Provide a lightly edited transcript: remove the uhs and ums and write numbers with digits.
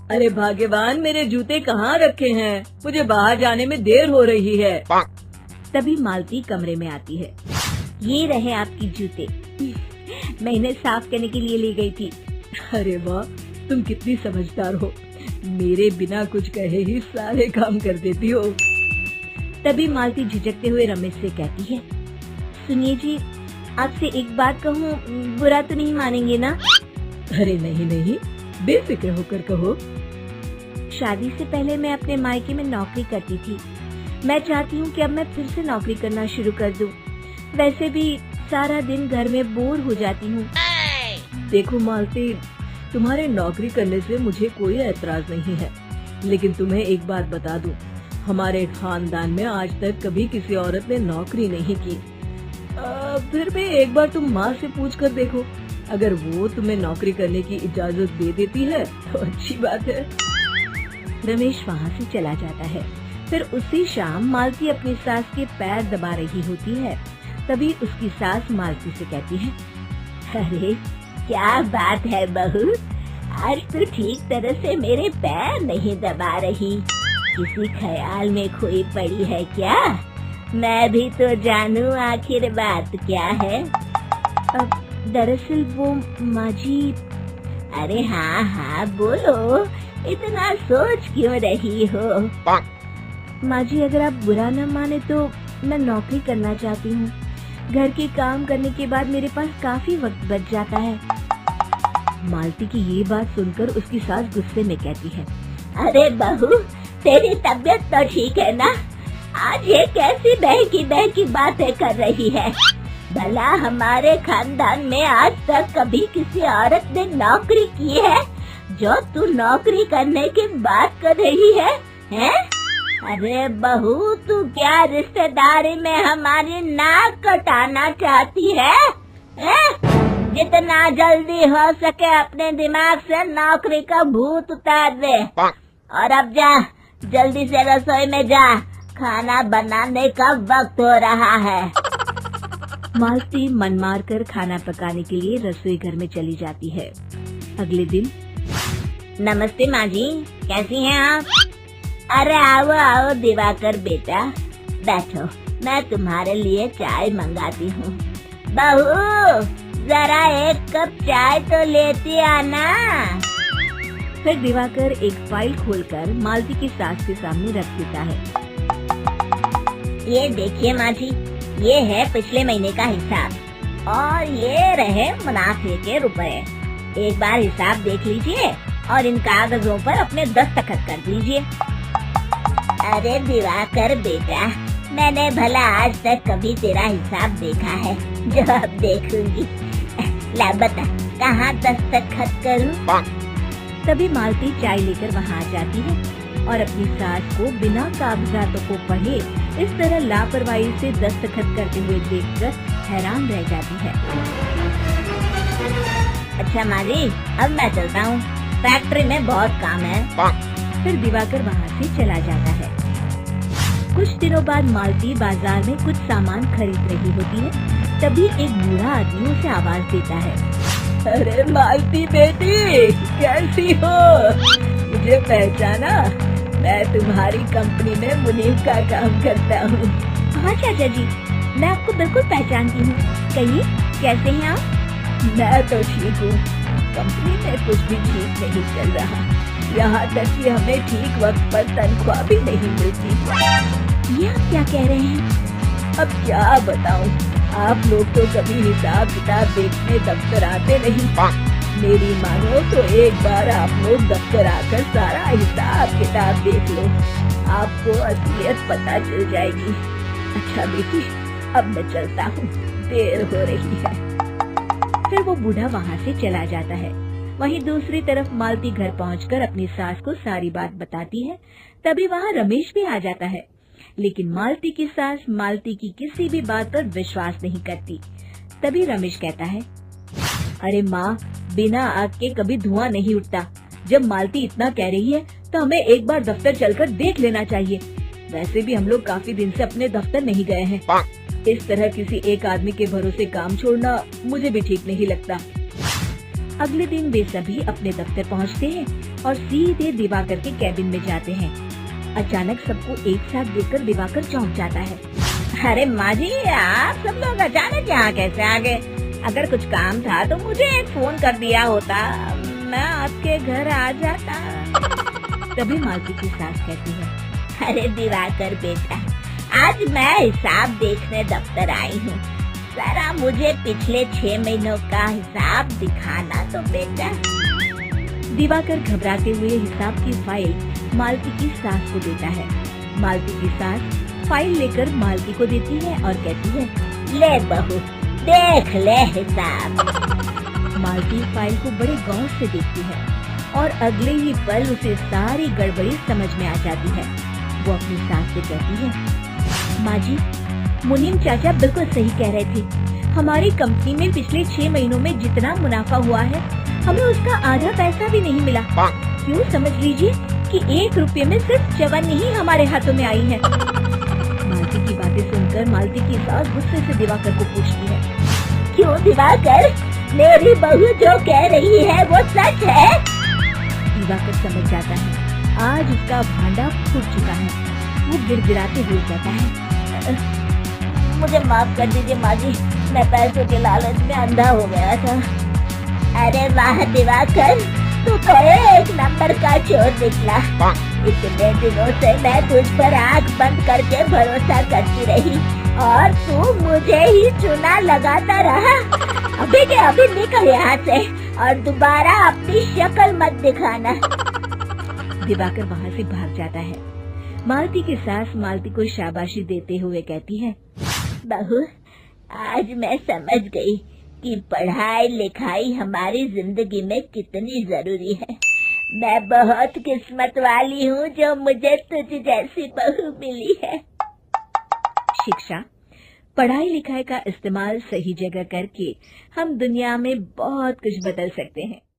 अरे भाग्यवान, मेरे जूते कहाँ रखे हैं? मुझे बाहर जाने में देर हो रही है। तभी मालती कमरे में आती है। ये रहे आपकी जूते, मैं इन्हें साफ करने के लिए ले गई थी। अरे वाह, तुम कितनी समझदार हो, मेरे बिना कुछ कहे ही सारे काम कर देती हो। तभी मालती झिझकते हुए रमेश से कहती है, सुनिए जी, आपसे एक बात कहूँ, बुरा तो नहीं मानेंगे ना? अरे नहीं नहीं, बेफिक्र होकर कहो। शादी से पहले मैं अपने मायके में नौकरी करती थी। मैं चाहती हूँ कि अब मैं फिर से नौकरी करना शुरू कर दूँ। वैसे भी सारा दिन घर में बोर हो जाती हूँ। देखो मालती, तुम्हारे नौकरी करने से मुझे कोई ऐतराज नहीं है, लेकिन तुम्हें एक बात बता दूं, हमारे खानदान में आज तक कभी किसी औरत ने नौकरी नहीं की। फिर भी एक बार तुम माँ से पूछ कर देखो, अगर वो तुम्हें नौकरी करने की इजाजत दे देती है तो अच्छी बात है। रमेश वहाँ से चला जाता है। फिर उसी शाम मालती अपनी सास के पैर दबा रही होती है। तभी उसकी सास मालती से कहती है, अरे क्या बात है बहू, आज तो ठीक तरह से मेरे पैर नहीं दबा रही, किसी ख्याल में खोई पड़ी है क्या? मैं भी तो जानूं आखिर बात क्या है। दरअसल वो माँ जी। अरे हाँ हाँ बोलो, इतना सोच क्यों रही हो? माँ जी, अगर आप बुरा न माने तो मैं नौकरी करना चाहती हूँ। घर के काम करने के बाद मेरे पास काफी वक्त बच जाता है। मालती की ये बात सुनकर उसकी सास गुस्से में कहती है, अरे बहू, तेरी तबीयत तो ठीक है ना? आज ये कैसी बहकी बातें कर रही है? भला हमारे खानदान में आज तक कभी किसी औरत ने नौकरी की है जो तू नौकरी करने की बात कर रही है, हैं? अरे बहू, तू क्या रिश्तेदारी में हमारी नाक कटाना चाहती है? जितना जल्दी हो सके अपने दिमाग से नौकरी का भूत उतार दे, और अब जा, जल्दी से रसोई में जा, खाना बनाने का वक्त हो रहा है। मालती मन मार कर खाना पकाने के लिए रसोई घर में चली जाती है। अगले दिन, नमस्ते माँ जी, कैसी हैं आप? अरे आओ आओ दिवाकर बेटा, बैठो, मैं तुम्हारे लिए चाय मंगाती हूँ। बहू, जरा एक कप चाय तो लेती आना। फिर दिवाकर एक फाइल खोलकर मालती की सास के सामने रख देता है। ये देखिए माँ जी, ये है पिछले महीने का हिसाब और ये रहे मुनाफे के रुपए। एक बार हिसाब देख लीजिए और इन कागजों पर अपने दस्तखत कर दीजिए। अरे दिवाकर बेटा, मैंने भला आज तक कभी तेरा हिसाब देखा है जो अब देखूंगी? ला बता, कहाँ दस्तखत करूँ? तभी मालती चाय लेकर वहाँ आ जाती है और अपनी सास को बिना कागजातों को पढ़े इस तरह लापरवाही से दस्तखत करते हुए देखकर हैरान रह जाती है। अच्छा माँ जी, अब मैं चलता हूँ, फैक्ट्री में बहुत काम है। फिर दिवाकर वहाँ से चला जाता है। कुछ दिनों बाद मालती बाजार में कुछ सामान खरीद रही होती है। तभी एक बूढ़ा आदमी उसे आवाज देता है, अरे मालती बेटी, कैसी हो? मुझे पहचाना? मैं तुम्हारी कंपनी में मुनीम का काम करता हूँ। हाँ चाचा जी, मैं आपको बिल्कुल पहचानती हूँ। कहिए, कैसे हैं आप? मैं तो ठीक हूँ, कंपनी में कुछ भी ठीक नहीं चल रहा, यहाँ तक कि हमें ठीक वक्त पर तनख्वाह भी नहीं मिलती। ये आप क्या कह रहे हैं? अब क्या बताऊँ, आप लोग तो कभी हिसाब किताब देखने दफ्तर आते नहीं। मेरी मानो तो एक बार आप लोग दफ्तर आकर सारा हिसाब किताब देख लो, आपको असलियत पता चल जाएगी। अच्छा बेटी, अब मैं चलता हूँ, देर हो रही है। फिर वो बूढ़ा वहाँ से चला जाता है। वहीं दूसरी तरफ मालती घर पहुंचकर अपनी सास को सारी बात बताती है। तभी वहाँ रमेश भी आ जाता है, लेकिन मालती की सास मालती की किसी भी बात पर विश्वास नहीं करती। तभी रमेश कहता है, अरे माँ, बिना आग के कभी धुआं नहीं उठता। जब मालती इतना कह रही है तो हमें एक बार दफ्तर चलकर देख लेना चाहिए। वैसे भी हम लोग काफी दिन से अपने दफ्तर नहीं गए हैं। इस तरह किसी एक आदमी के भरोसे काम छोड़ना मुझे भी ठीक नहीं लगता। अगले दिन वे सभी अपने दफ्तर पहुंचते हैं और सीधे दिवाकर के कैबिन में जाते हैं। अचानक सबको एक साथ देखकर दिवाकर चौंक जाता है। अरे माँ जी, आप सब लोग अचानक यहाँ कैसे आ गए? अगर कुछ काम था तो मुझे एक फोन कर दिया होता, मैं आपके घर आ जाता। तभी मालती की सास कहती है, अरे दिवाकर बेटा, आज मैं हिसाब देखने दफ्तर आई हूँ, जरा मुझे पिछले 6 महीनों का हिसाब दिखाना तो बेटा। दिवाकर घबराते हुए हिसाब की फाइल मालती की सास को देता है। मालती की सास फाइल लेकर मालती को देती है और कहती है, ले बहू, देख ले हिसाब। मालती फाइल को बड़े गौर से देखती है और अगले ही पल उसे सारी गड़बड़ी समझ में आ जाती है। वो अपनी सास से कहती है, माँ जी, मुनीम चाचा बिल्कुल सही कह रहे थे। हमारी कंपनी में पिछले 6 महीनों में जितना मुनाफा हुआ है, हमें उसका आधा पैसा भी नहीं मिला। क्यों समझ लीजिए कि 1 रुपये में सिर्फ चवन्नी ही हमारे हाथों में आई है। मालती की बातें सुनकर मालती की सास गुस्से से दिवाकर को पूछती है, क्यों दिवाकर, मेरी बहू जो कह रही है वो सच है? दिवाकर समझ जाता है आज उसका भांडा फूट चुका है। वो गिड़गिड़ाते हुए कहता है, मुझे माफ कर दीजिए माँ जी, मैं पैसों के लालच में अंधा हो गया था। अरे वाह दिवाकर, तू तो एक नंबर का चोर निकला। इतने दिनों से मैं तुझ पर आँख बंद करके भरोसा करती रही और तू मुझे ही चुना लगाता रहा। अभी के अभी निकल यहाँ से और दोबारा अपनी शक्ल मत दिखाना। दिवाकर वहाँ से भाग जाता है। मालती की सास मालती को शाबाशी देते हुए कहती है, बहू, आज मैं समझ गई कि पढ़ाई लिखाई हमारी जिंदगी में कितनी जरूरी है। मैं बहुत किस्मत वाली हूँ जो मुझे तुझ जैसी बहू मिली है। शिक्षा, पढ़ाई लिखाई का इस्तेमाल सही जगह करके हम दुनिया में बहुत कुछ बदल सकते हैं।